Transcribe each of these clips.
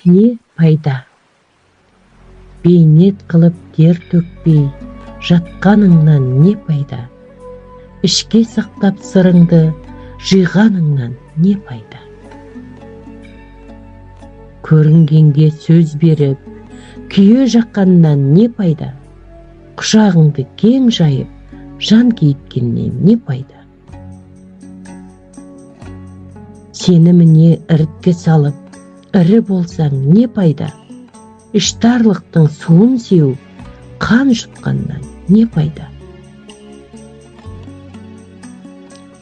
не пайда? Бейнет қылып тер төкпей жатқаныңнан не пайда? Ішке сақтап сырыңды жиғаныңнан не пайда? Көрінгенге сөз беріп, күйе жаққаннан не пайда? Құшағыңды кең жайып, жан кейткеннен не пайда? Сеніміне іріткі салып, ірі болсаң не пайда? Іштарлықтың суын сеу, қан жұтқаннан не пайда?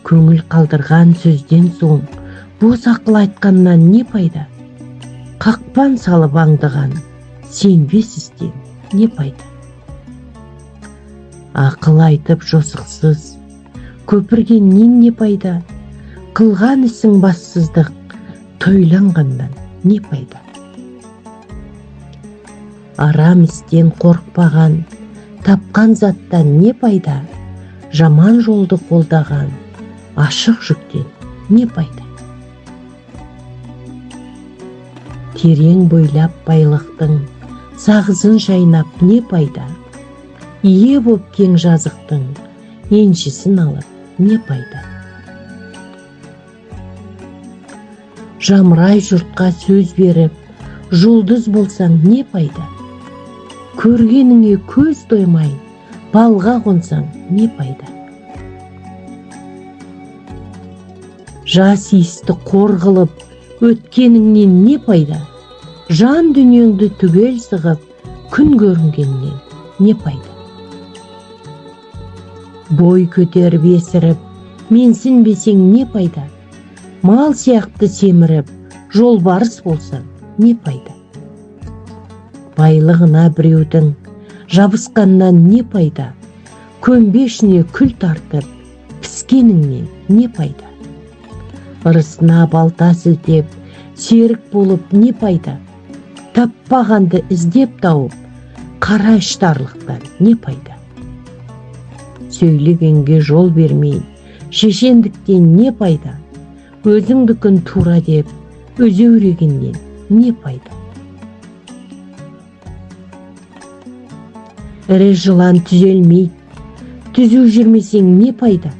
Көңіл қалдырған сөзден соң, бос ақыл айтқаннан не пайда? Қақпан салып аңдыған, сенбес істен не пайда? Ақыл айтып жосықсыз, көпіргеннен не пайда? Қылған ісің бассыздық, тойланғаннан не пайда? Арам істен қорқпаған, тапқан заттан не пайда? Жаман жолды қолдаған, ашық жүктен не пайда? Терең бойлап байлықтың, сағызын шайнап не пайда? Ие боп кең жазықтың, еншісін алып не пайда? Жамырай жұртқа сөз беріп, жұлдыз болсаң не пайда? Көргеніңе көз тоймай, балға қонсаң не пайда? Жас иісті қор қылып, өткеніңнен не пайда? Жан дүниеңді түгел сығып, күн көрінгеннен не пайда? Бой көтеріп есіріп, менсінбесең не пайда? Мал сияқты семіріп, жолбарыс болсаң не пайда? Байлығына біреудің жабысқаннан не пайда? Көмбешіне күл тартып, піскеніңнен не пайда? Ырысына балта сілтеп, серік болып не пайда? Таппағанды іздеп тауып, қара іштарлықтан не пайда? Сөйлегенге жол бермей, шешендіктен не пайда? Өзіңдікін тура деп, өзеурегеннен не пайда? Ірі жылан түзелмейді, түзу жүрмесең не пайда?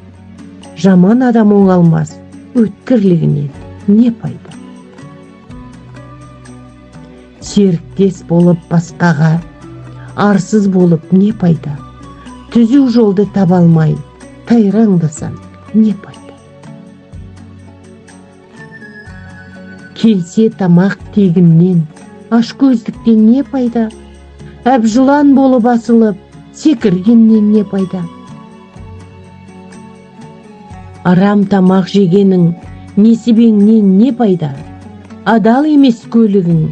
Жаман адам оңалмас, өткірлігінен не пайда? Серіктес болып басқаға, арсыз болып не пайда? Түзу жолды таба алмай, тайраңдасаң не пайда? Келсе тамақ тегіннен, ашкөздіктен не пайда? Әбжылан болып асылып, секіргеннен не пайда? Арам тамақ жегенің, несібеңнен не пайда? Адал емес көлігің,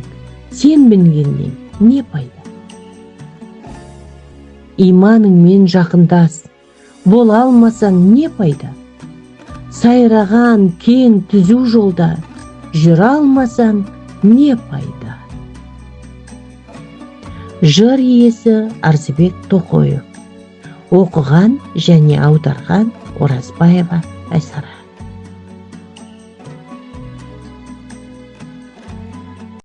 сен мінгеннен не пайда? Иманыңмен жақындас, бола алмасаң не пайда? Сайраған кең түзу жолда жүре алмасаң не пайда? Жыр иесі Арзыбек Тоқоев. Оқыған және аударған Оразбаева Айсара.